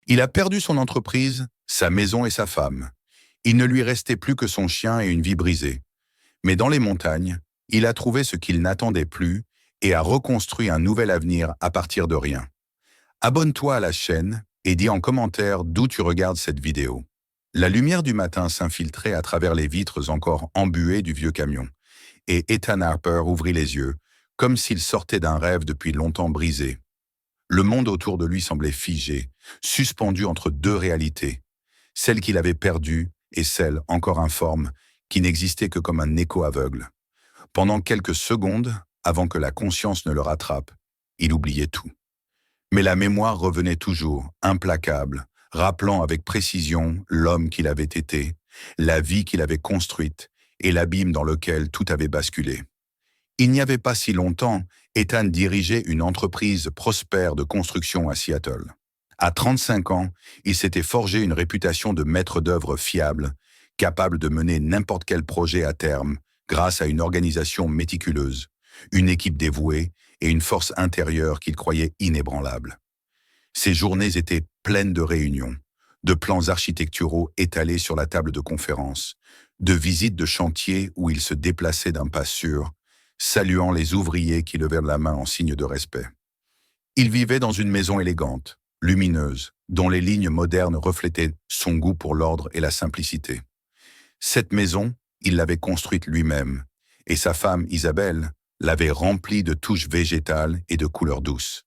Il a perdu son entreprise, sa maison et sa femme. Il ne lui restait plus que son chien et une vie brisée. Mais dans les montagnes, il a trouvé ce qu'il n'attendait plus et a reconstruit un nouvel avenir à partir de rien. Abonne-toi à la chaîne et dis en commentaire d'où tu regardes cette vidéo. La lumière du matin s'infiltrait à travers les vitres encore embuées du vieux camion, et Ethan Harper ouvrit les yeux, comme s'il sortait d'un rêve depuis longtemps brisé. Le monde autour de lui semblait figé, suspendu entre deux réalités, celle qu'il avait perdue et celle, encore informe, qui n'existait que comme un écho aveugle. Pendant quelques secondes, avant que la conscience ne le rattrape, il oubliait tout. Mais la mémoire revenait toujours, implacable, rappelant avec précision l'homme qu'il avait été, la vie qu'il avait construite et l'abîme dans lequel tout avait basculé. Il n'y avait pas si longtemps, Ethan dirigeait une entreprise prospère de construction à Seattle. À 35 ans, il s'était forgé une réputation de maître d'œuvre fiable, capable de mener n'importe quel projet à terme, grâce à une organisation méticuleuse, une équipe dévouée et une force intérieure qu'il croyait inébranlable. Ses journées étaient pleines de réunions, de plans architecturaux étalés sur la table de conférence, de visites de chantier où il se déplaçait d'un pas sûr, saluant les ouvriers qui levèrent la main en signe de respect. Il vivait dans une maison élégante, lumineuse, dont les lignes modernes reflétaient son goût pour l'ordre et la simplicité. Cette maison, il l'avait construite lui-même, et sa femme Isabelle l'avait remplie de touches végétales et de couleurs douces.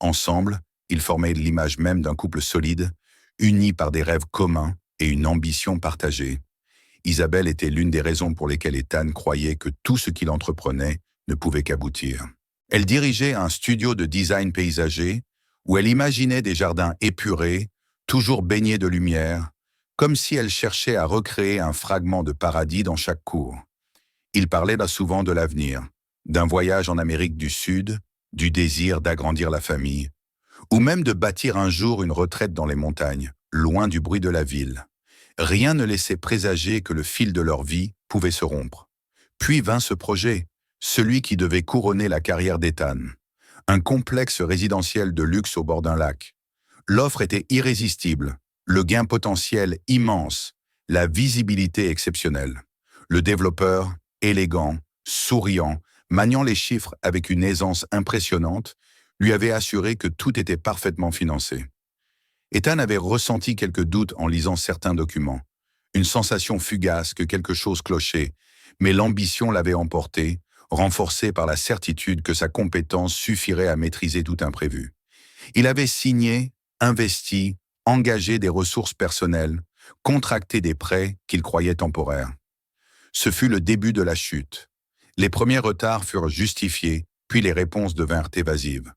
Ensemble, ils formaient l'image même d'un couple solide, uni par des rêves communs et une ambition partagée. Isabelle était l'une des raisons pour lesquelles Ethan croyait que tout ce qu'il entreprenait ne pouvait qu'aboutir. Elle dirigeait un studio de design paysager où elle imaginait des jardins épurés, toujours baignés de lumière, comme si elle cherchait à recréer un fragment de paradis dans chaque cour. Il parlait là souvent de l'avenir, d'un voyage en Amérique du Sud, du désir d'agrandir la famille, ou même de bâtir un jour une retraite dans les montagnes, loin du bruit de la ville. Rien ne laissait présager que le fil de leur vie pouvait se rompre. Puis vint ce projet, celui qui devait couronner la carrière d'Ethan. Un complexe résidentiel de luxe au bord d'un lac. L'offre était irrésistible, le gain potentiel immense, la visibilité exceptionnelle. Le développeur, élégant, souriant, maniant les chiffres avec une aisance impressionnante, lui avait assuré que tout était parfaitement financé. Ethan avait ressenti quelques doutes en lisant certains documents, une sensation fugace que quelque chose clochait, mais l'ambition l'avait emporté, renforcée par la certitude que sa compétence suffirait à maîtriser tout imprévu. Il avait signé, investi, engagé des ressources personnelles, contracté des prêts qu'il croyait temporaires. Ce fut le début de la chute. Les premiers retards furent justifiés, puis les réponses devinrent évasives.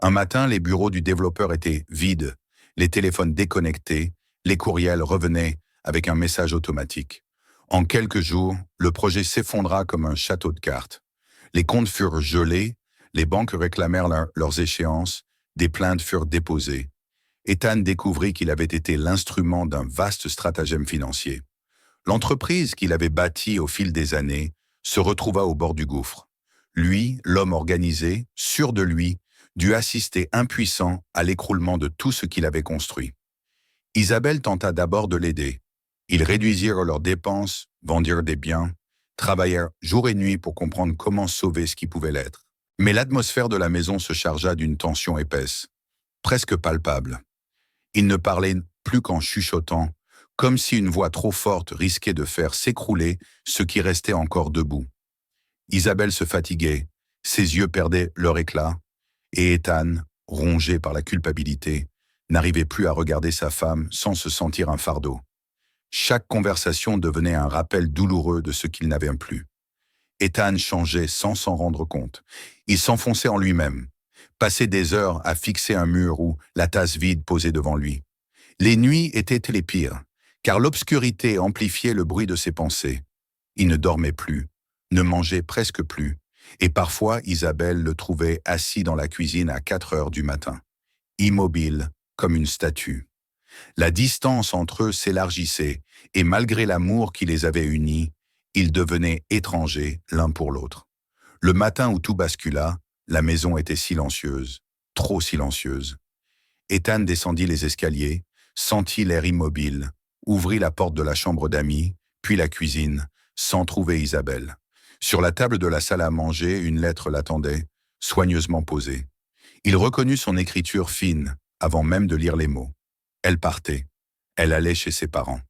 Un matin, les bureaux du développeur étaient vides, les téléphones déconnectés, les courriels revenaient avec un message automatique. En quelques jours, le projet s'effondra comme un château de cartes. Les comptes furent gelés, les banques réclamèrent leurs échéances, des plaintes furent déposées. Ethan découvrit qu'il avait été l'instrument d'un vaste stratagème financier. L'entreprise qu'il avait bâtie au fil des années se retrouva au bord du gouffre. Lui, l'homme organisé, sûr de lui, dut assister impuissant à l'écroulement de tout ce qu'il avait construit. Isabelle tenta d'abord de l'aider. Ils réduisirent leurs dépenses, vendirent des biens, travaillèrent jour et nuit pour comprendre comment sauver ce qui pouvait l'être. Mais l'atmosphère de la maison se chargea d'une tension épaisse, presque palpable. Ils ne parlaient plus qu'en chuchotant, comme si une voix trop forte risquait de faire s'écrouler ce qui restait encore debout. Isabelle se fatiguait, ses yeux perdaient leur éclat, et Ethan, rongé par la culpabilité, n'arrivait plus à regarder sa femme sans se sentir un fardeau. Chaque conversation devenait un rappel douloureux de ce qu'il n'avait plus. Ethan changeait sans s'en rendre compte. Il s'enfonçait en lui-même, passait des heures à fixer un mur ou la tasse vide posée devant lui. Les nuits étaient les pires, car l'obscurité amplifiait le bruit de ses pensées. Il ne dormait plus, ne mangeait presque plus, et parfois Isabelle le trouvait assis dans la cuisine à 4 heures du matin, immobile comme une statue. La distance entre eux s'élargissait, et malgré l'amour qui les avait unis, ils devenaient étrangers l'un pour l'autre. Le matin où tout bascula, la maison était silencieuse, trop silencieuse. Ethan descendit les escaliers, sentit l'air immobile, ouvrit la porte de la chambre d'amis, puis la cuisine, sans trouver Isabelle. Sur la table de la salle à manger, une lettre l'attendait, soigneusement posée. Il reconnut son écriture fine, avant même de lire les mots. Elle partait. Elle allait chez ses parents.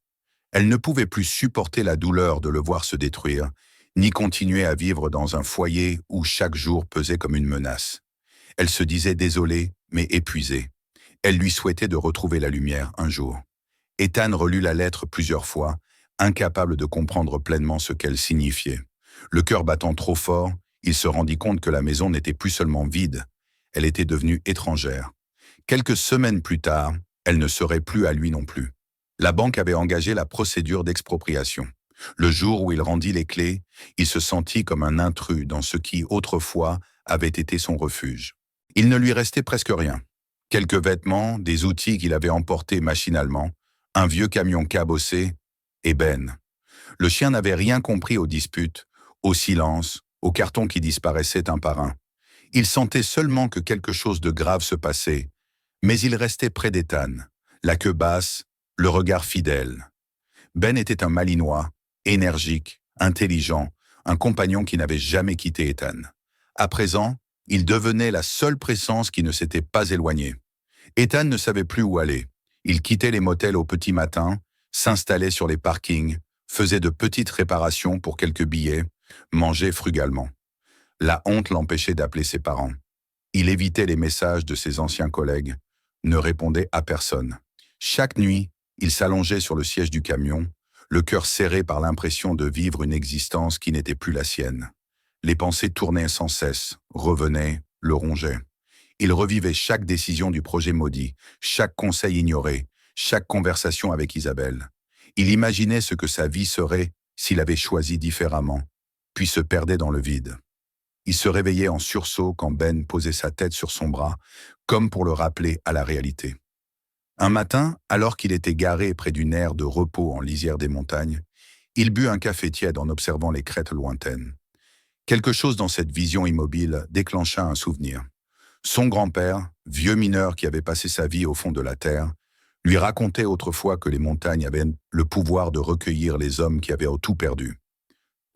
Elle ne pouvait plus supporter la douleur de le voir se détruire, ni continuer à vivre dans un foyer où chaque jour pesait comme une menace. Elle se disait désolée, mais épuisée. Elle lui souhaitait de retrouver la lumière un jour. Ethan relut la lettre plusieurs fois, incapable de comprendre pleinement ce qu'elle signifiait. Le cœur battant trop fort, il se rendit compte que la maison n'était plus seulement vide, elle était devenue étrangère. Quelques semaines plus tard, elle ne serait plus à lui non plus. La banque avait engagé la procédure d'expropriation. Le jour où il rendit les clés, il se sentit comme un intrus dans ce qui, autrefois, avait été son refuge. Il ne lui restait presque rien. Quelques vêtements, des outils qu'il avait emportés machinalement, un vieux camion cabossé et Ben. Le chien n'avait rien compris aux disputes, au silence, aux cartons qui disparaissaient un par un. Il sentait seulement que quelque chose de grave se passait, mais il restait près d'Ethan, la queue basse, le regard fidèle. Ben était un Malinois, énergique, intelligent, un compagnon qui n'avait jamais quitté Ethan. À présent, il devenait la seule présence qui ne s'était pas éloignée. Ethan ne savait plus où aller. Il quittait les motels au petit matin, s'installait sur les parkings, faisait de petites réparations pour quelques billets, mangeait frugalement. La honte l'empêchait d'appeler ses parents. Il évitait les messages de ses anciens collègues, ne répondait à personne. Chaque nuit, il s'allongeait sur le siège du camion, le cœur serré par l'impression de vivre une existence qui n'était plus la sienne. Les pensées tournaient sans cesse, revenaient, le rongeaient. Il revivait chaque décision du projet maudit, chaque conseil ignoré, chaque conversation avec Isabelle. Il imaginait ce que sa vie serait s'il avait choisi différemment, puis se perdait dans le vide. Il se réveillait en sursaut quand Ben posait sa tête sur son bras, comme pour le rappeler à la réalité. Un matin, alors qu'il était garé près d'une aire de repos en lisière des montagnes, il but un café tiède en observant les crêtes lointaines. Quelque chose dans cette vision immobile déclencha un souvenir. Son grand-père, vieux mineur qui avait passé sa vie au fond de la terre, lui racontait autrefois que les montagnes avaient le pouvoir de recueillir les hommes qui avaient tout perdu.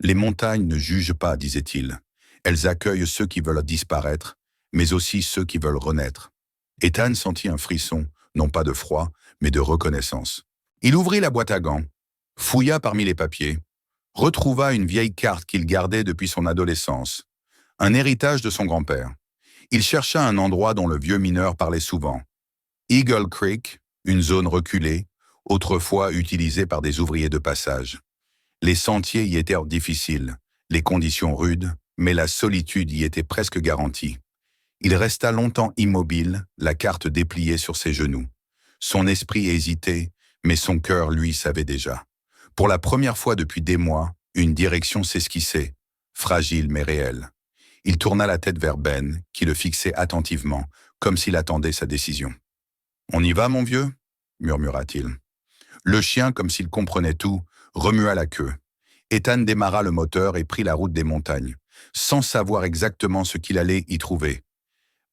Les montagnes ne jugent pas, disait-il. Elles accueillent ceux qui veulent disparaître, mais aussi ceux qui veulent renaître. Ethan sentit un frisson, non pas de froid, mais de reconnaissance. Il ouvrit la boîte à gants, fouilla parmi les papiers, retrouva une vieille carte qu'il gardait depuis son adolescence, un héritage de son grand-père. Il chercha un endroit dont le vieux mineur parlait souvent. Eagle Creek, une zone reculée, autrefois utilisée par des ouvriers de passage. Les sentiers y étaient difficiles, les conditions rudes, mais la solitude y était presque garantie. Il resta longtemps immobile, la carte dépliée sur ses genoux. Son esprit hésitait, mais son cœur, lui, savait déjà. Pour la première fois depuis des mois, une direction s'esquissait, fragile mais réelle. Il tourna la tête vers Ben, qui le fixait attentivement, comme s'il attendait sa décision. « On y va, mon vieux » murmura-t-il. Le chien, comme s'il comprenait tout, remua la queue. Ethan démarra le moteur et prit la route des montagnes, sans savoir exactement ce qu'il allait y trouver,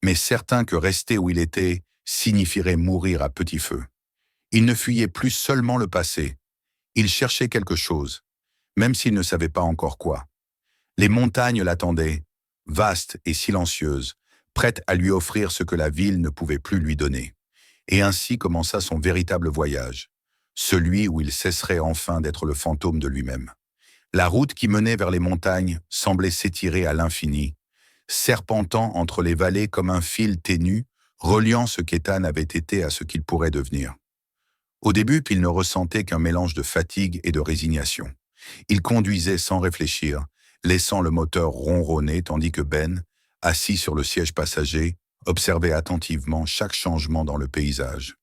mais certain que rester où il était signifierait mourir à petit feu. Il ne fuyait plus seulement le passé. Il cherchait quelque chose, même s'il ne savait pas encore quoi. Les montagnes l'attendaient, vastes et silencieuses, prêtes à lui offrir ce que la ville ne pouvait plus lui donner. Et ainsi commença son véritable voyage, celui où il cesserait enfin d'être le fantôme de lui-même. La route qui menait vers les montagnes semblait s'étirer à l'infini, serpentant entre les vallées comme un fil ténu, reliant ce qu'Ethan avait été à ce qu'il pourrait devenir. Au début, il ne ressentait qu'un mélange de fatigue et de résignation. Il conduisait sans réfléchir, laissant le moteur ronronner tandis que Ben, assis sur le siège passager, observait attentivement chaque changement dans le paysage.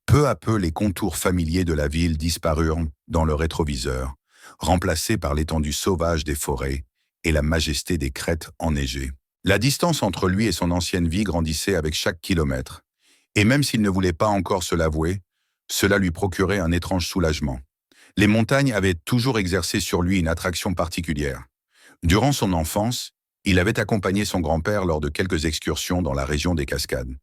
Peu à peu, les contours familiers de la ville disparurent dans le rétroviseur, remplacés par l'étendue sauvage des forêts et la majesté des crêtes enneigées. La distance entre lui et son ancienne vie grandissait avec chaque kilomètre, et même s'il ne voulait pas encore se l'avouer, cela lui procurait un étrange soulagement. Les montagnes avaient toujours exercé sur lui une attraction particulière. Durant son enfance, il avait accompagné son grand-père lors de quelques excursions dans la région des Cascades.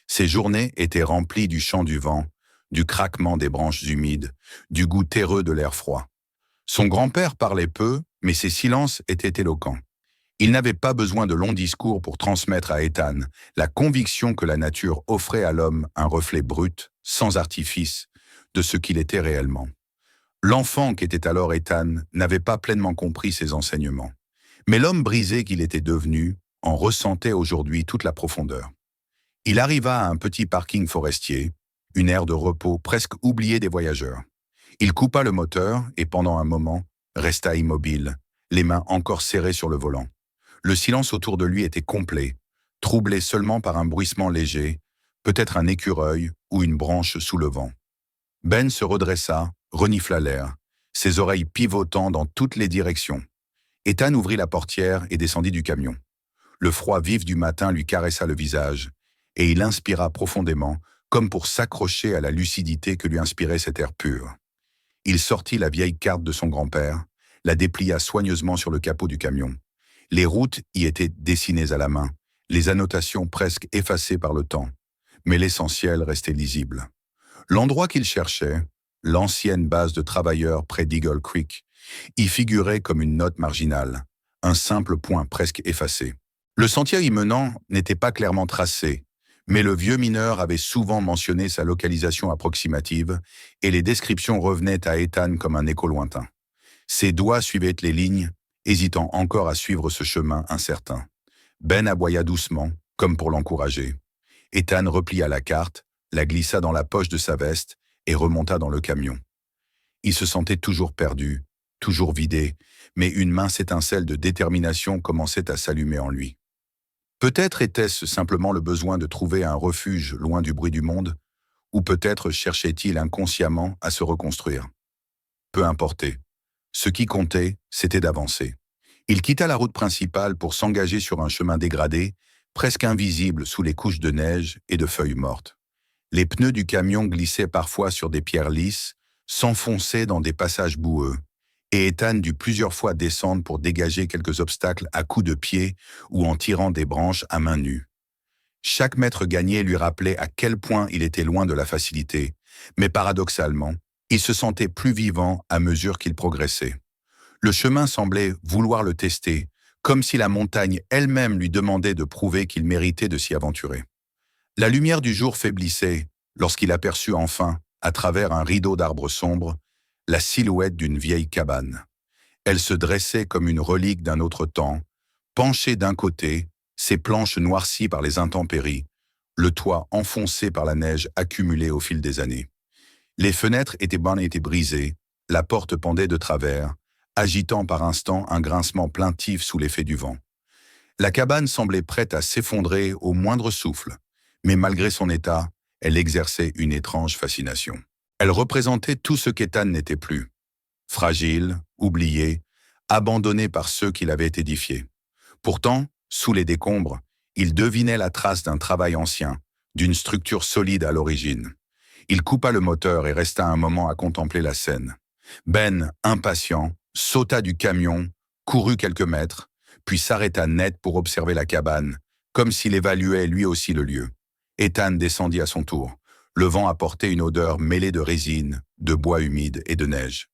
Ses journées étaient remplies du chant du vent, du craquement des branches humides, du goût terreux de l'air froid. Son grand-père parlait peu, mais ses silences étaient éloquents. Il n'avait pas besoin de longs discours pour transmettre à Ethan la conviction que la nature offrait à l'homme un reflet brut, sans artifice, de ce qu'il était réellement. L'enfant qu'était alors Ethan n'avait pas pleinement compris ses enseignements. Mais l'homme brisé qu'il était devenu en ressentait aujourd'hui toute la profondeur. Il arriva à un petit parking forestier, une aire de repos presque oubliée des voyageurs. Il coupa le moteur et pendant un moment resta immobile, les mains encore serrées sur le volant. Le silence autour de lui était complet, troublé seulement par un bruissement léger, peut-être un écureuil ou une branche sous le vent. Ben se redressa, renifla l'air, ses oreilles pivotant dans toutes les directions. Ethan ouvrit la portière et descendit du camion. Le froid vif du matin lui caressa le visage, et il inspira profondément, comme pour s'accrocher à la lucidité que lui inspirait cet air pur. Il sortit la vieille carte de son grand-père, la déplia soigneusement sur le capot du camion. Les routes y étaient dessinées à la main, les annotations presque effacées par le temps, mais l'essentiel restait lisible. L'endroit qu'il cherchait, l'ancienne base de travailleurs près d'Eagle Creek, y figurait comme une note marginale, un simple point presque effacé. Le sentier y menant n'était pas clairement tracé, mais le vieux mineur avait souvent mentionné sa localisation approximative et les descriptions revenaient à Ethan comme un écho lointain. Ses doigts suivaient les lignes, hésitant encore à suivre ce chemin incertain. Ben aboya doucement, comme pour l'encourager. Ethan replia la carte, la glissa dans la poche de sa veste et remonta dans le camion. Il se sentait toujours perdu, toujours vidé, mais une mince étincelle de détermination commençait à s'allumer en lui. Peut-être était-ce simplement le besoin de trouver un refuge loin du bruit du monde, ou peut-être cherchait-il inconsciemment à se reconstruire. Peu importait. Ce qui comptait, c'était d'avancer. Il quitta la route principale pour s'engager sur un chemin dégradé, presque invisible sous les couches de neige et de feuilles mortes. Les pneus du camion glissaient parfois sur des pierres lisses, s'enfonçaient dans des passages boueux, et Ethan dut plusieurs fois descendre pour dégager quelques obstacles à coups de pied ou en tirant des branches à main nue. Chaque mètre gagné lui rappelait à quel point il était loin de la facilité, mais paradoxalement, il se sentait plus vivant à mesure qu'il progressait. Le chemin semblait vouloir le tester, comme si la montagne elle-même lui demandait de prouver qu'il méritait de s'y aventurer. La lumière du jour faiblissait lorsqu'il aperçut enfin, à travers un rideau d'arbres sombres, la silhouette d'une vieille cabane. Elle se dressait comme une relique d'un autre temps, penchée d'un côté, ses planches noircies par les intempéries, le toit enfoncé par la neige accumulée au fil des années. Les fenêtres étaient brisées, la porte pendait de travers, agitant par instants un grincement plaintif sous l'effet du vent. La cabane semblait prête à s'effondrer au moindre souffle, mais malgré son état, elle exerçait une étrange fascination. Elle représentait tout ce qu'Ethan n'était plus. Fragile, oublié, abandonné par ceux qui l'avaient édifié. Pourtant, sous les décombres, il devinait la trace d'un travail ancien, d'une structure solide à l'origine. Il coupa le moteur et resta un moment à contempler la scène. Ben, impatient, sauta du camion, courut quelques mètres, puis s'arrêta net pour observer la cabane, comme s'il évaluait lui aussi le lieu. Ethan descendit à son tour. Le vent apportait une odeur mêlée de résine, de bois humide et de neige.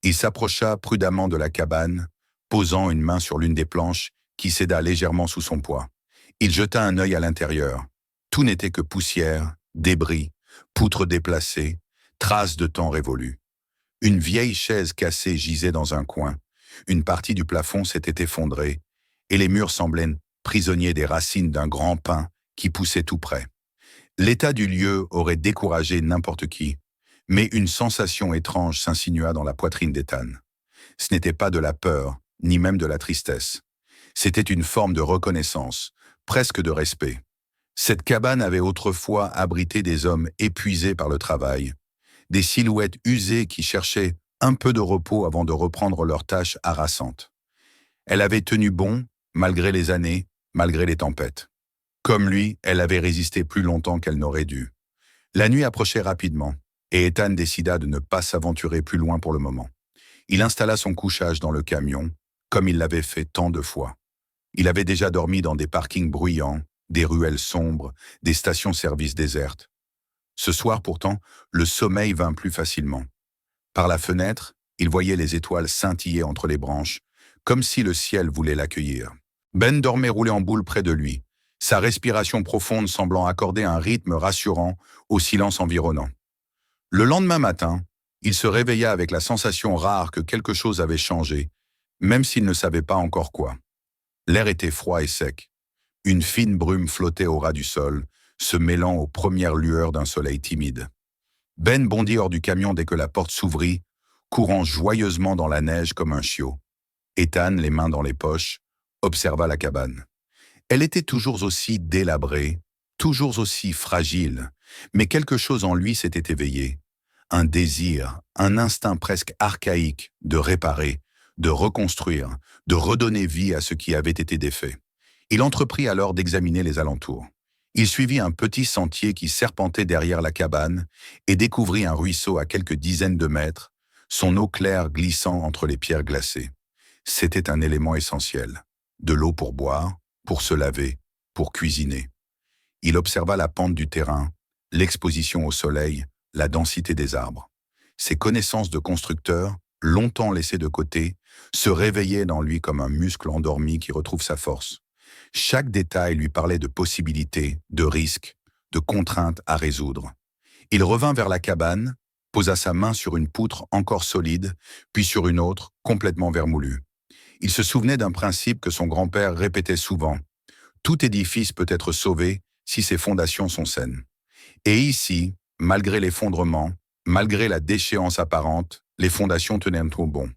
Il s'approcha prudemment de la cabane, posant une main sur l'une des planches qui céda légèrement sous son poids. Il jeta un œil à l'intérieur. Tout n'était que poussière, débris, poutres déplacées, traces de temps révolu. Une vieille chaise cassée gisait dans un coin, une partie du plafond s'était effondrée, et les murs semblaient prisonniers des racines d'un grand pin qui poussait tout près. L'état du lieu aurait découragé n'importe qui, mais une sensation étrange s'insinua dans la poitrine d'Ethan. Ce n'était pas de la peur, ni même de la tristesse. C'était une forme de reconnaissance, presque de respect. Cette cabane avait autrefois abrité des hommes épuisés par le travail, des silhouettes usées qui cherchaient un peu de repos avant de reprendre leurs tâches harassantes. Elle avait tenu bon, malgré les années, malgré les tempêtes. Comme lui, elle avait résisté plus longtemps qu'elle n'aurait dû. La nuit approchait rapidement, et Ethan décida de ne pas s'aventurer plus loin pour le moment. Il installa son couchage dans le camion, comme il l'avait fait tant de fois. Il avait déjà dormi dans des parkings bruyants, des ruelles sombres, des stations-service désertes. Ce soir pourtant, le sommeil vint plus facilement. Par la fenêtre, il voyait les étoiles scintiller entre les branches, comme si le ciel voulait l'accueillir. Ben dormait roulé en boule près de lui, sa respiration profonde semblant accorder un rythme rassurant au silence environnant. Le lendemain matin, il se réveilla avec la sensation rare que quelque chose avait changé, même s'il ne savait pas encore quoi. L'air était froid et sec. Une fine brume flottait au ras du sol, se mêlant aux premières lueurs d'un soleil timide. Ben bondit hors du camion dès que la porte s'ouvrit, courant joyeusement dans la neige comme un chiot. Ethan, les mains dans les poches, observa la cabane. Elle était toujours aussi délabrée, toujours aussi fragile, mais quelque chose en lui s'était éveillé. Un désir, un instinct presque archaïque de réparer, de reconstruire, de redonner vie à ce qui avait été défait. Il entreprit alors d'examiner les alentours. Il suivit un petit sentier qui serpentait derrière la cabane et découvrit un ruisseau à quelques dizaines de mètres, son eau claire glissant entre les pierres glacées. C'était un élément essentiel. De l'eau pour boire, pour se laver, pour cuisiner. Il observa la pente du terrain, l'exposition au soleil, la densité des arbres. Ses connaissances de constructeur, longtemps laissées de côté, se réveillaient dans lui comme un muscle endormi qui retrouve sa force. Chaque détail lui parlait de possibilités, de risques, de contraintes à résoudre. Il revint vers la cabane, posa sa main sur une poutre encore solide, puis sur une autre, complètement vermoulue. Il se souvenait d'un principe que son grand-père répétait souvent. Tout édifice peut être sauvé si ses fondations sont saines. Et ici, malgré l'effondrement, malgré la déchéance apparente, les fondations tenaient au bon.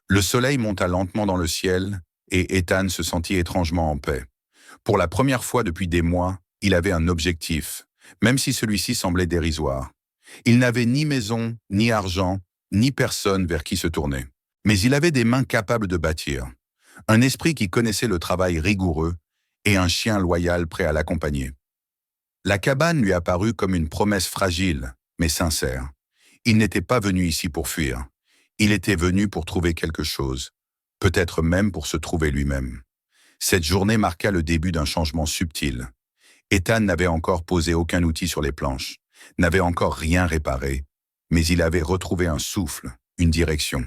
Le soleil monta lentement dans le ciel et Ethan se sentit étrangement en paix. Pour la première fois depuis des mois, il avait un objectif, même si celui-ci semblait dérisoire. Il n'avait ni maison, ni argent, ni personne vers qui se tourner. Mais il avait des mains capables de bâtir, un esprit qui connaissait le travail rigoureux et un chien loyal prêt à l'accompagner. La cabane lui apparut comme une promesse fragile, mais sincère. Il n'était pas venu ici pour fuir. Il était venu pour trouver quelque chose, peut-être même pour se trouver lui-même. Cette journée marqua le début d'un changement subtil. Ethan n'avait encore posé aucun outil sur les planches, n'avait encore rien réparé, mais il avait retrouvé un souffle, une direction.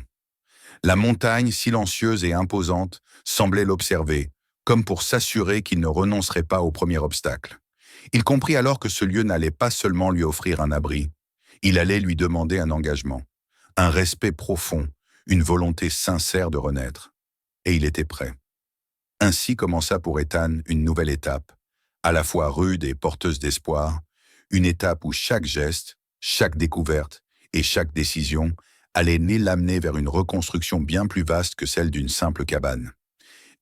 La montagne, silencieuse et imposante, semblait l'observer, comme pour s'assurer qu'il ne renoncerait pas au premier obstacle. Il comprit alors que ce lieu n'allait pas seulement lui offrir un abri, il allait lui demander un engagement, un respect profond, une volonté sincère de renaître. Et il était prêt. Ainsi commença pour Ethan une nouvelle étape, à la fois rude et porteuse d'espoir, une étape où chaque geste, chaque découverte et chaque décision allait l'amener vers une reconstruction bien plus vaste que celle d'une simple cabane.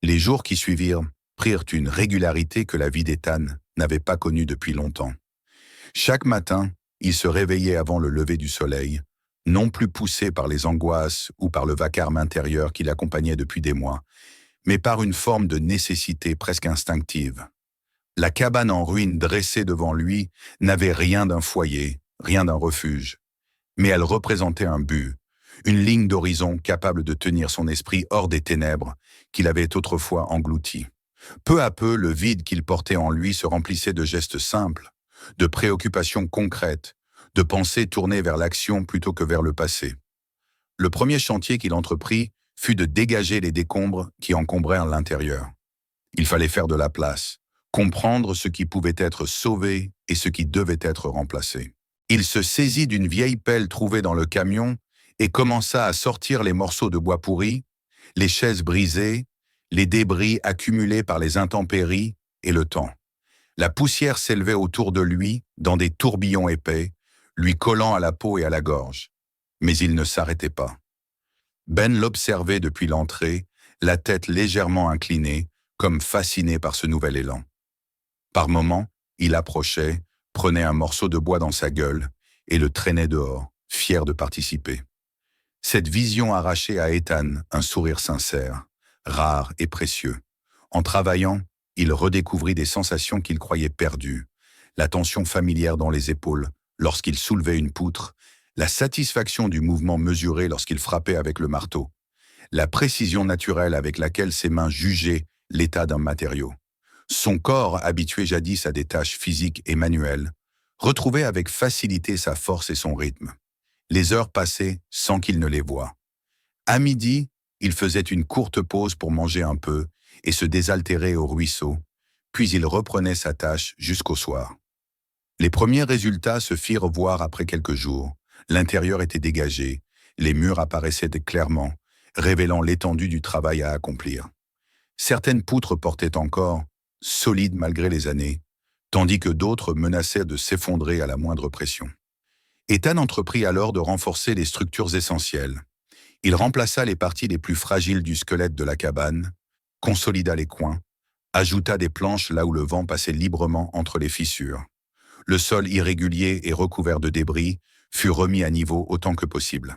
Les jours qui suivirent prirent une régularité que la vie d'Ethan n'avait pas connue depuis longtemps. Chaque matin, il se réveillait avant le lever du soleil, non plus poussé par les angoisses ou par le vacarme intérieur qui l'accompagnait depuis des mois, mais par une forme de nécessité presque instinctive. La cabane en ruine dressée devant lui n'avait rien d'un foyer, rien d'un refuge, mais elle représentait un but, une ligne d'horizon capable de tenir son esprit hors des ténèbres qu'il avait autrefois englouties. Peu à peu, le vide qu'il portait en lui se remplissait de gestes simples, de préoccupations concrètes, de pensées tournées vers l'action plutôt que vers le passé. Le premier chantier qu'il entreprit fut de dégager les décombres qui encombrèrent l'intérieur. Il fallait faire de la place, comprendre ce qui pouvait être sauvé et ce qui devait être remplacé. Il se saisit d'une vieille pelle trouvée dans le camion et commença à sortir les morceaux de bois pourris, les chaises brisées, les débris accumulés par les intempéries et le temps. La poussière s'élevait autour de lui dans des tourbillons épais, lui collant à la peau et à la gorge. Mais il ne s'arrêtait pas. Ben l'observait depuis l'entrée, la tête légèrement inclinée, comme fasciné par ce nouvel élan. Par moments, il approchait, prenait un morceau de bois dans sa gueule et le traînait dehors, fier de participer. Cette vision arrachait à Ethan un sourire sincère, rare et précieux. En travaillant, il redécouvrit des sensations qu'il croyait perdues, la tension familière dans les épaules lorsqu'il soulevait une poutre, la satisfaction du mouvement mesuré lorsqu'il frappait avec le marteau, la précision naturelle avec laquelle ses mains jugeaient l'état d'un matériau. Son corps, habitué jadis à des tâches physiques et manuelles, retrouvait avec facilité sa force et son rythme. Les heures passaient sans qu'il ne les voie. À midi, il faisait une courte pause pour manger un peu et se désaltérer au ruisseau, puis il reprenait sa tâche jusqu'au soir. Les premiers résultats se firent voir après quelques jours. L'intérieur était dégagé, les murs apparaissaient clairement, révélant l'étendue du travail à accomplir. Certaines poutres portaient encore, solides malgré les années, tandis que d'autres menaçaient de s'effondrer à la moindre pression. Ethan entreprit alors de renforcer les structures essentielles. Il remplaça les parties les plus fragiles du squelette de la cabane, consolida les coins, ajouta des planches là où le vent passait librement entre les fissures. Le sol irrégulier et recouvert de débris fut remis à niveau autant que possible.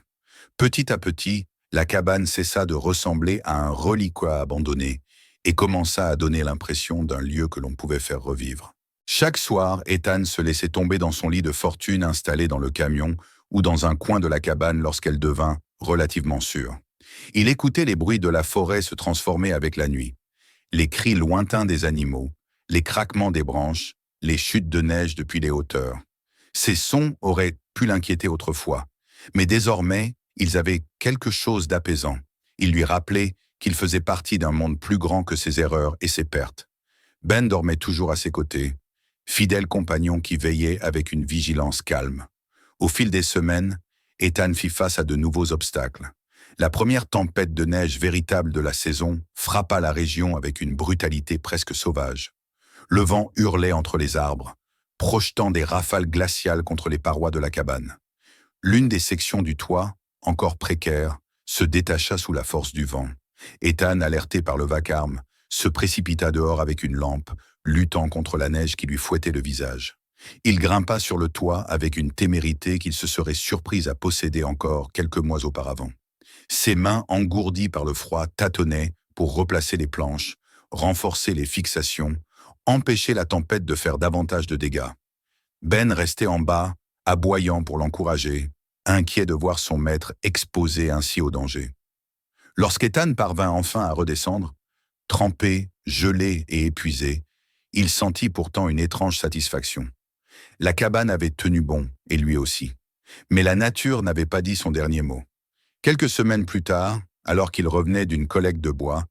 Petit à petit, la cabane cessa de ressembler à un reliquat abandonné et commença à donner l'impression d'un lieu que l'on pouvait faire revivre. Chaque soir, Ethan se laissait tomber dans son lit de fortune installé dans le camion ou dans un coin de la cabane lorsqu'elle devint relativement sûre. Il écoutait les bruits de la forêt se transformer avec la nuit, les cris lointains des animaux, les craquements des branches, les chutes de neige depuis les hauteurs. Ces sons auraient pu l'inquiéter autrefois, mais désormais, ils avaient quelque chose d'apaisant. Ils lui rappelaient qu'il faisait partie d'un monde plus grand que ses erreurs et ses pertes. Ben dormait toujours à ses côtés, fidèle compagnon qui veillait avec une vigilance calme. Au fil des semaines, Ethan fit face à de nouveaux obstacles. La première tempête de neige véritable de la saison frappa la région avec une brutalité presque sauvage. Le vent hurlait entre les arbres, projetant des rafales glaciales contre les parois de la cabane. L'une des sections du toit, encore précaire, se détacha sous la force du vent. Ethan, alerté par le vacarme, se précipita dehors avec une lampe, luttant contre la neige qui lui fouettait le visage. Il grimpa sur le toit avec une témérité qu'il se serait surpris à posséder encore quelques mois auparavant. Ses mains engourdies par le froid tâtonnaient pour replacer les planches, renforcer les fixations, empêcher la tempête de faire davantage de dégâts. Ben restait en bas, aboyant pour l'encourager, inquiet de voir son maître exposé ainsi au danger. Lorsqu'Ethan parvint enfin à redescendre, trempé, gelé et épuisé, il sentit pourtant une étrange satisfaction. La cabane avait tenu bon, et lui aussi. Mais la nature n'avait pas dit son dernier mot. Quelques semaines plus tard, alors qu'il revenait d'une collecte de bois,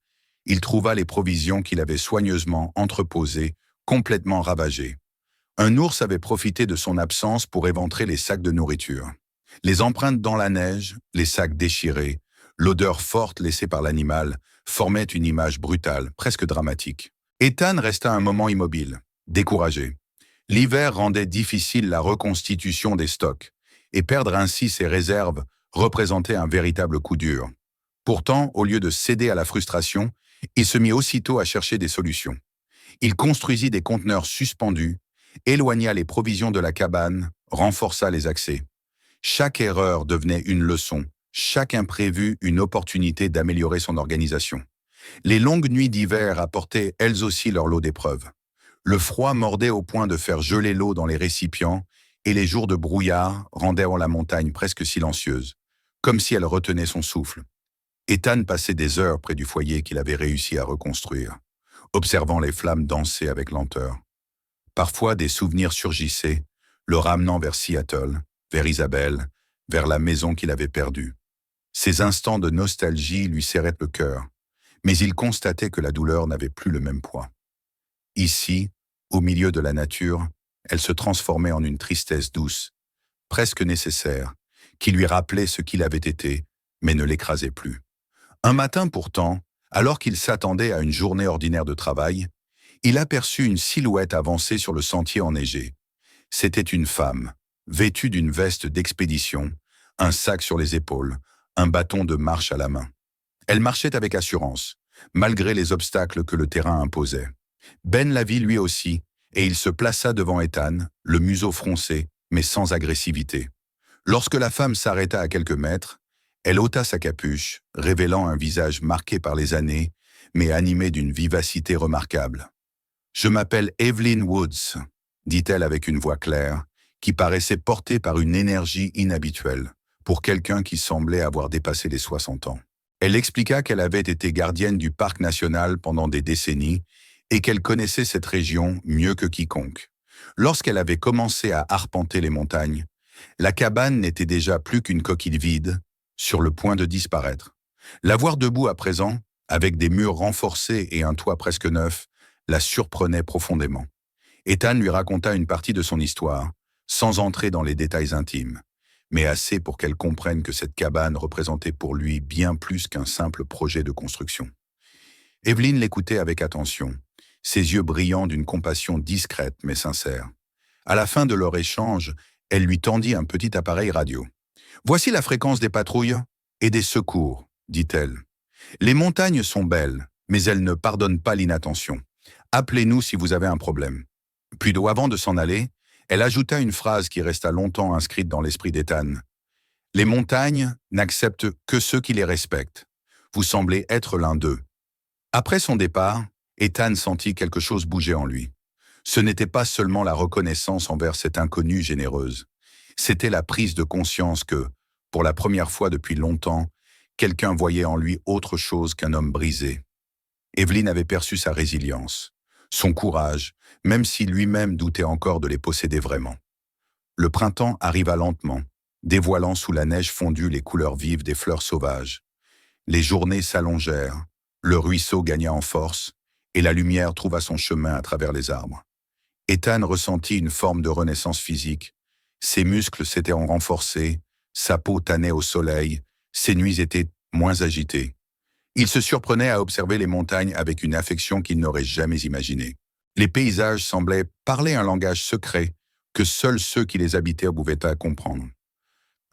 il trouva les provisions qu'il avait soigneusement entreposées, complètement ravagées. Un ours avait profité de son absence pour éventrer les sacs de nourriture. Les empreintes dans la neige, les sacs déchirés, l'odeur forte laissée par l'animal formaient une image brutale, presque dramatique. Ethan resta un moment immobile, découragé. L'hiver rendait difficile la reconstitution des stocks, et perdre ainsi ses réserves représentait un véritable coup dur. Pourtant, au lieu de céder à la frustration, il se mit aussitôt à chercher des solutions. Il construisit des conteneurs suspendus, éloigna les provisions de la cabane, renforça les accès. Chaque erreur devenait une leçon, chaque imprévu une opportunité d'améliorer son organisation. Les longues nuits d'hiver apportaient elles aussi leur lot d'épreuves. Le froid mordait au point de faire geler l'eau dans les récipients et les jours de brouillard rendaient la montagne presque silencieuse, comme si elle retenait son souffle. Ethan passait des heures près du foyer qu'il avait réussi à reconstruire, observant les flammes danser avec lenteur. Parfois, des souvenirs surgissaient, le ramenant vers Seattle, vers Isabelle, vers la maison qu'il avait perdue. Ces instants de nostalgie lui serraient le cœur, mais il constatait que la douleur n'avait plus le même poids. Ici, au milieu de la nature, elle se transformait en une tristesse douce, presque nécessaire, qui lui rappelait ce qu'il avait été, mais ne l'écrasait plus. Un matin pourtant, alors qu'il s'attendait à une journée ordinaire de travail, il aperçut une silhouette avancer sur le sentier enneigé. C'était une femme, vêtue d'une veste d'expédition, un sac sur les épaules, un bâton de marche à la main. Elle marchait avec assurance, malgré les obstacles que le terrain imposait. Ben la vit lui aussi, et il se plaça devant Ethan, le museau froncé, mais sans agressivité. Lorsque la femme s'arrêta à quelques mètres, elle ôta sa capuche, révélant un visage marqué par les années, mais animé d'une vivacité remarquable. « Je m'appelle Evelyn Woods », dit-elle avec une voix claire, qui paraissait portée par une énergie inhabituelle, pour quelqu'un qui semblait avoir dépassé les 60 ans. Elle expliqua qu'elle avait été gardienne du parc national pendant des décennies et qu'elle connaissait cette région mieux que quiconque. Lorsqu'elle avait commencé à arpenter les montagnes, la cabane n'était déjà plus qu'une coquille vide, sur le point de disparaître. La voir debout à présent, avec des murs renforcés et un toit presque neuf, la surprenait profondément. Ethan lui raconta une partie de son histoire, sans entrer dans les détails intimes, mais assez pour qu'elle comprenne que cette cabane représentait pour lui bien plus qu'un simple projet de construction. Evelyn l'écoutait avec attention, ses yeux brillants d'une compassion discrète mais sincère. À la fin de leur échange, elle lui tendit un petit appareil radio. « Voici la fréquence des patrouilles et des secours, dit-elle. Les montagnes sont belles, mais elles ne pardonnent pas l'inattention. Appelez-nous si vous avez un problème. » Puis, avant de s'en aller, elle ajouta une phrase qui resta longtemps inscrite dans l'esprit d'Ethan. « Les montagnes n'acceptent que ceux qui les respectent. Vous semblez être l'un d'eux. » Après son départ, Ethan sentit quelque chose bouger en lui. Ce n'était pas seulement la reconnaissance envers cette inconnue généreuse. C'était la prise de conscience que, pour la première fois depuis longtemps, quelqu'un voyait en lui autre chose qu'un homme brisé. Evelyn avait perçu sa résilience, son courage, même si lui-même doutait encore de les posséder vraiment. Le printemps arriva lentement, dévoilant sous la neige fondue les couleurs vives des fleurs sauvages. Les journées s'allongèrent, le ruisseau gagna en force, et la lumière trouva son chemin à travers les arbres. Ethan ressentit une forme de renaissance physique. Ses muscles s'étaient renforcés, sa peau tannait au soleil, ses nuits étaient moins agitées. Il se surprenait à observer les montagnes avec une affection qu'il n'aurait jamais imaginée. Les paysages semblaient parler un langage secret que seuls ceux qui les habitaient pouvaient comprendre.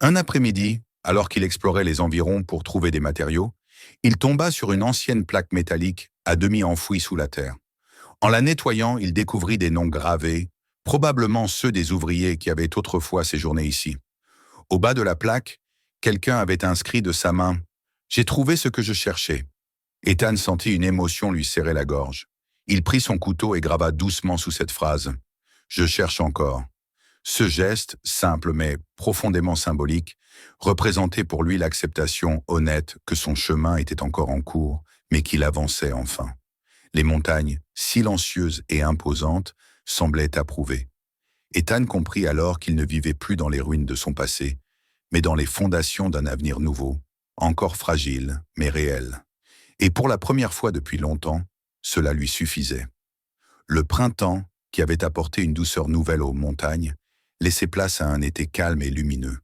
Un après-midi, alors qu'il explorait les environs pour trouver des matériaux, il tomba sur une ancienne plaque métallique à demi enfouie sous la terre. En la nettoyant, il découvrit des noms gravés, probablement ceux des ouvriers qui avaient autrefois séjourné ici. Au bas de la plaque, quelqu'un avait inscrit de sa main « J'ai trouvé ce que je cherchais ». Ethan sentit une émotion lui serrer la gorge. Il prit son couteau et grava doucement sous cette phrase « Je cherche encore ». Ce geste, simple mais profondément symbolique, représentait pour lui l'acceptation honnête que son chemin était encore en cours, mais qu'il avançait enfin. Les montagnes, silencieuses et imposantes, semblaient approuvées. Ethan comprit alors qu'il ne vivait plus dans les ruines de son passé, mais dans les fondations d'un avenir nouveau, encore fragile, mais réel. Et pour la première fois depuis longtemps, cela lui suffisait. Le printemps, qui avait apporté une douceur nouvelle aux montagnes, laissait place à un été calme et lumineux.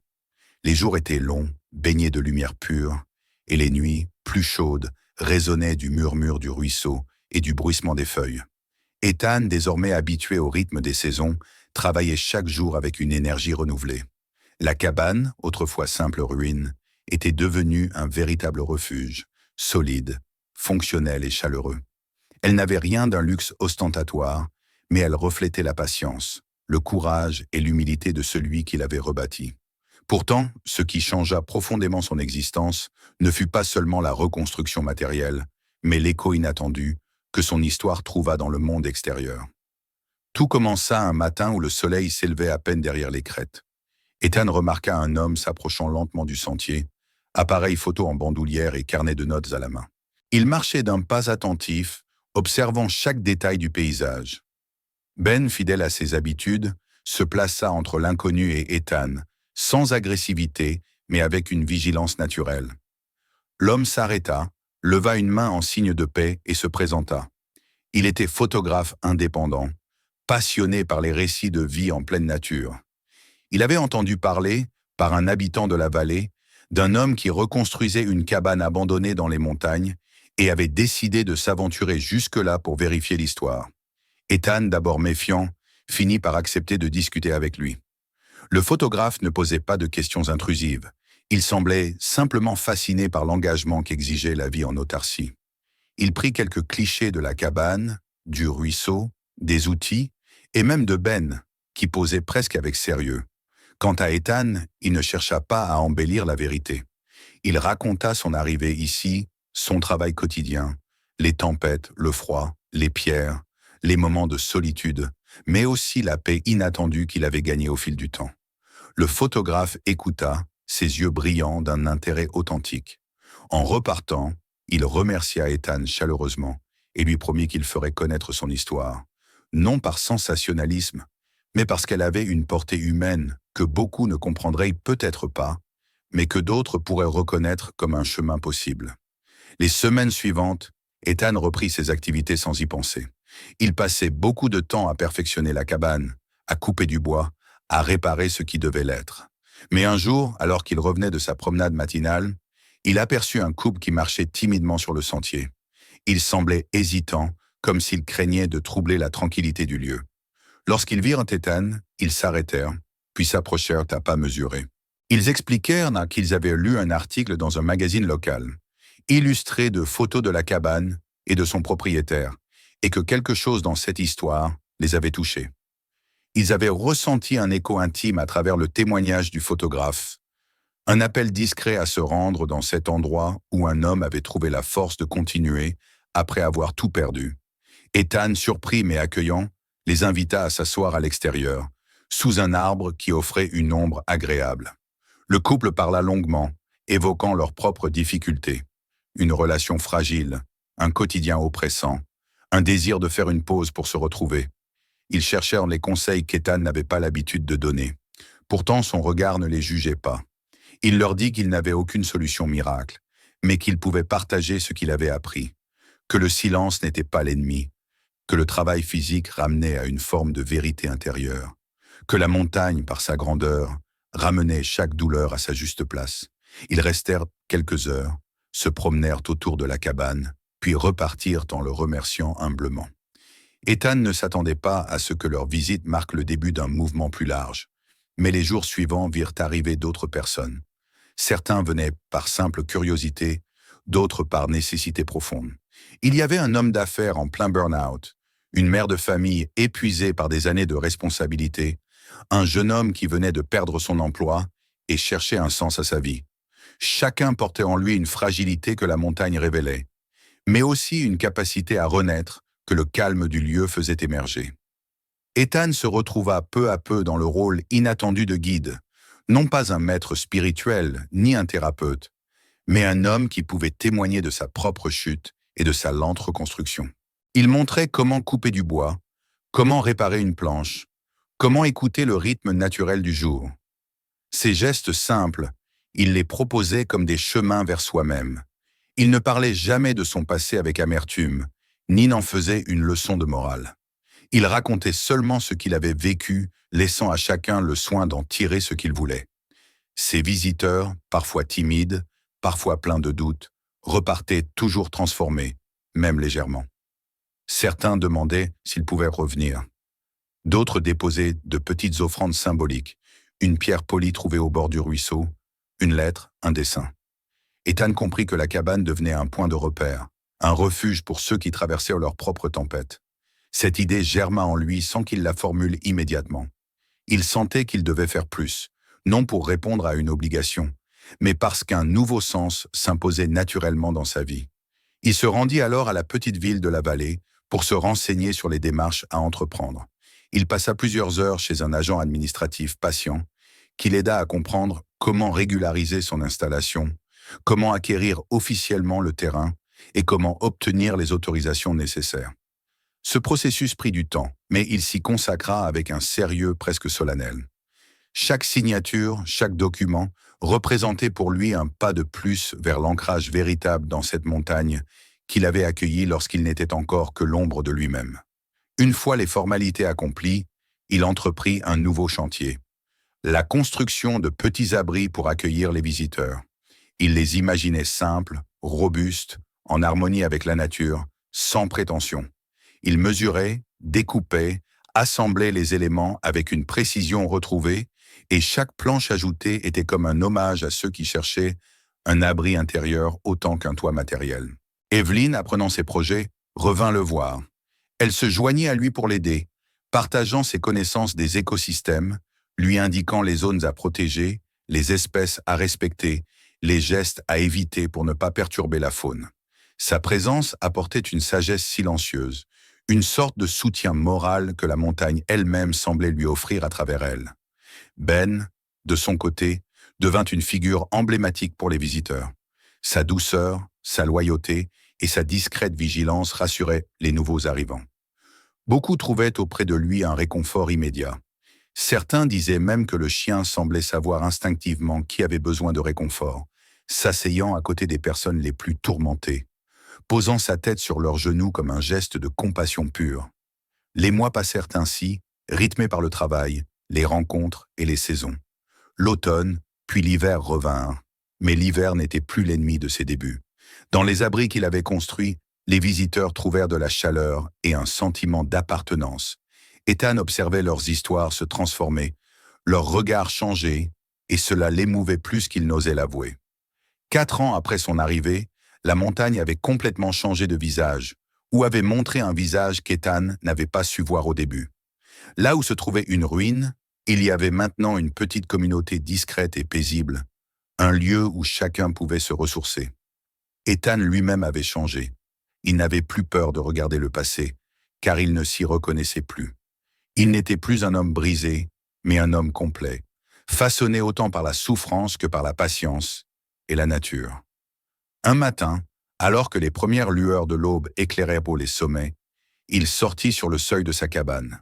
Les jours étaient longs, baignés de lumière pure, et les nuits, plus chaudes, résonnaient du murmure du ruisseau et du bruissement des feuilles. Ethan, désormais habitué au rythme des saisons, travaillait chaque jour avec une énergie renouvelée. La cabane, autrefois simple ruine, était devenue un véritable refuge, solide, fonctionnel et chaleureux. Elle n'avait rien d'un luxe ostentatoire, mais elle reflétait la patience, le courage et l'humilité de celui qui l'avait rebâti. Pourtant, ce qui changea profondément son existence ne fut pas seulement la reconstruction matérielle, mais l'écho inattendu que son histoire trouva dans le monde extérieur. Tout commença un matin où le soleil s'élevait à peine derrière les crêtes. Ethan remarqua un homme s'approchant lentement du sentier, appareil photo en bandoulière et carnet de notes à la main. Il marchait d'un pas attentif, observant chaque détail du paysage. Ben, fidèle à ses habitudes, se plaça entre l'inconnu et Ethan, sans agressivité, mais avec une vigilance naturelle. L'homme s'arrêta, leva une main en signe de paix et se présenta. Il était photographe indépendant, passionné par les récits de vie en pleine nature. Il avait entendu parler, par un habitant de la vallée, d'un homme qui reconstruisait une cabane abandonnée dans les montagnes et avait décidé de s'aventurer jusque-là pour vérifier l'histoire. Ethan, d'abord méfiant, finit par accepter de discuter avec lui. Le photographe ne posait pas de questions intrusives. Il semblait simplement fasciné par l'engagement qu'exigeait la vie en autarcie. Il prit quelques clichés de la cabane, du ruisseau, des outils, et même de Ben, qui posait presque avec sérieux. Quant à Ethan, il ne chercha pas à embellir la vérité. Il raconta son arrivée ici, son travail quotidien, les tempêtes, le froid, les pierres, les moments de solitude, mais aussi la paix inattendue qu'il avait gagnée au fil du temps. Le photographe écouta, ses yeux brillants d'un intérêt authentique. En repartant, il remercia Ethan chaleureusement et lui promit qu'il ferait connaître son histoire, non par sensationnalisme, mais parce qu'elle avait une portée humaine que beaucoup ne comprendraient peut-être pas, mais que d'autres pourraient reconnaître comme un chemin possible. Les semaines suivantes, Ethan reprit ses activités sans y penser. Il passait beaucoup de temps à perfectionner la cabane, à couper du bois, à réparer ce qui devait l'être. Mais un jour, alors qu'il revenait de sa promenade matinale, il aperçut un couple qui marchait timidement sur le sentier. Il semblait hésitant, comme s'il craignait de troubler la tranquillité du lieu. Lorsqu'ils virent Ethan, ils s'arrêtèrent, puis s'approchèrent à pas mesurés. Ils expliquèrent qu'ils avaient lu un article dans un magazine local, illustré de photos de la cabane et de son propriétaire, et que quelque chose dans cette histoire les avait touchés. Ils avaient ressenti un écho intime à travers le témoignage du photographe, un appel discret à se rendre dans cet endroit où un homme avait trouvé la force de continuer après avoir tout perdu. Ethan, surpris mais accueillant, les invita à s'asseoir à l'extérieur, sous un arbre qui offrait une ombre agréable. Le couple parla longuement, évoquant leurs propres difficultés. Une relation fragile, un quotidien oppressant, un désir de faire une pause pour se retrouver. Ils cherchèrent les conseils qu'Ethan n'avait pas l'habitude de donner. Pourtant, son regard ne les jugeait pas. Il leur dit qu'il n'avait aucune solution miracle, mais qu'il pouvait partager ce qu'il avait appris, que le silence n'était pas l'ennemi, que le travail physique ramenait à une forme de vérité intérieure, que la montagne, par sa grandeur, ramenait chaque douleur à sa juste place. Ils restèrent quelques heures, se promenèrent autour de la cabane, puis repartirent en le remerciant humblement. Ethan ne s'attendait pas à ce que leur visite marque le début d'un mouvement plus large, mais les jours suivants virent arriver d'autres personnes. Certains venaient par simple curiosité, d'autres par nécessité profonde. Il y avait un homme d'affaires en plein burn-out, une mère de famille épuisée par des années de responsabilité, un jeune homme qui venait de perdre son emploi et cherchait un sens à sa vie. Chacun portait en lui une fragilité que la montagne révélait, mais aussi une capacité à renaître que le calme du lieu faisait émerger. Ethan se retrouva peu à peu dans le rôle inattendu de guide, non pas un maître spirituel ni un thérapeute, mais un homme qui pouvait témoigner de sa propre chute et de sa lente reconstruction. Il montrait comment couper du bois, comment réparer une planche, comment écouter le rythme naturel du jour. Ces gestes simples, il les proposait comme des chemins vers soi-même. Il ne parlait jamais de son passé avec amertume, ni n'en faisait une leçon de morale. Il racontait seulement ce qu'il avait vécu, laissant à chacun le soin d'en tirer ce qu'il voulait. Ses visiteurs, parfois timides, parfois pleins de doutes, repartaient toujours transformés, même légèrement. Certains demandaient s'ils pouvaient revenir. D'autres déposaient de petites offrandes symboliques, une pierre polie trouvée au bord du ruisseau, une lettre, un dessin. Ethan comprit que la cabane devenait un point de repère, un refuge pour ceux qui traversaient leur propre tempête. Cette idée germa en lui sans qu'il la formule immédiatement. Il sentait qu'il devait faire plus, non pour répondre à une obligation, mais parce qu'un nouveau sens s'imposait naturellement dans sa vie. Il se rendit alors à la petite ville de la vallée pour se renseigner sur les démarches à entreprendre. Il passa plusieurs heures chez un agent administratif patient qui l'aida à comprendre comment régulariser son installation, comment acquérir officiellement le terrain et comment obtenir les autorisations nécessaires. Ce processus prit du temps, mais il s'y consacra avec un sérieux presque solennel. Chaque signature, chaque document représentait pour lui un pas de plus vers l'ancrage véritable dans cette montagne qu'il avait accueillie lorsqu'il n'était encore que l'ombre de lui-même. Une fois les formalités accomplies, il entreprit un nouveau chantier. La construction de petits abris pour accueillir les visiteurs. Il les imaginait simples, robustes, en harmonie avec la nature, sans prétention. Il mesurait, découpait, assemblait les éléments avec une précision retrouvée, et chaque planche ajoutée était comme un hommage à ceux qui cherchaient un abri intérieur autant qu'un toit matériel. Evelyn, apprenant ses projets, revint le voir. Elle se joignit à lui pour l'aider, partageant ses connaissances des écosystèmes, lui indiquant les zones à protéger, les espèces à respecter, les gestes à éviter pour ne pas perturber la faune. Sa présence apportait une sagesse silencieuse, une sorte de soutien moral que la montagne elle-même semblait lui offrir à travers elle. Ben, de son côté, devint une figure emblématique pour les visiteurs. Sa douceur, sa loyauté et sa discrète vigilance rassurait les nouveaux arrivants. Beaucoup trouvaient auprès de lui un réconfort immédiat. Certains disaient même que le chien semblait savoir instinctivement qui avait besoin de réconfort, s'asseyant à côté des personnes les plus tourmentées, posant sa tête sur leurs genoux comme un geste de compassion pure. Les mois passèrent ainsi, rythmés par le travail, les rencontres et les saisons. L'automne, puis l'hiver revinrent, mais l'hiver n'était plus l'ennemi de ses débuts. Dans les abris qu'il avait construits, les visiteurs trouvèrent de la chaleur et un sentiment d'appartenance. Ethan observait leurs histoires se transformer, leurs regards changer, et cela l'émouvait plus qu'il n'osait l'avouer. 4 ans après son arrivée, la montagne avait complètement changé de visage, ou avait montré un visage qu'Ethan n'avait pas su voir au début. Là où se trouvait une ruine, il y avait maintenant une petite communauté discrète et paisible, un lieu où chacun pouvait se ressourcer. Ethan lui-même avait changé. Il n'avait plus peur de regarder le passé, car il ne s'y reconnaissait plus. Il n'était plus un homme brisé, mais un homme complet, façonné autant par la souffrance que par la patience et la nature. Un matin, alors que les premières lueurs de l'aube éclairaient pour les sommets, il sortit sur le seuil de sa cabane.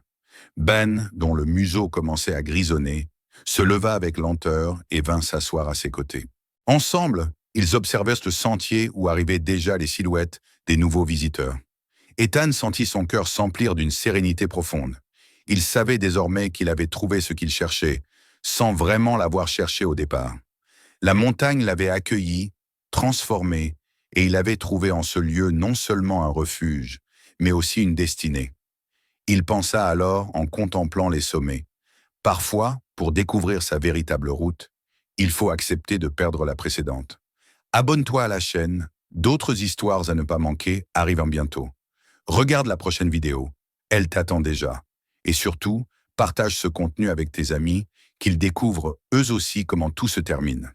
Ben, dont le museau commençait à grisonner, se leva avec lenteur et vint s'asseoir à ses côtés. Ensemble, ils observèrent le sentier où arrivaient déjà les silhouettes des nouveaux visiteurs. Ethan sentit son cœur s'emplir d'une sérénité profonde. Il savait désormais qu'il avait trouvé ce qu'il cherchait, sans vraiment l'avoir cherché au départ. La montagne l'avait accueilli, transformé, et il avait trouvé en ce lieu non seulement un refuge, mais aussi une destinée. Il pensa alors en contemplant les sommets. Parfois, pour découvrir sa véritable route, il faut accepter de perdre la précédente. Abonne-toi à la chaîne, d'autres histoires à ne pas manquer arrivent bientôt. Regarde la prochaine vidéo, elle t'attend déjà. Et surtout, partage ce contenu avec tes amis, qu'ils découvrent eux aussi comment tout se termine.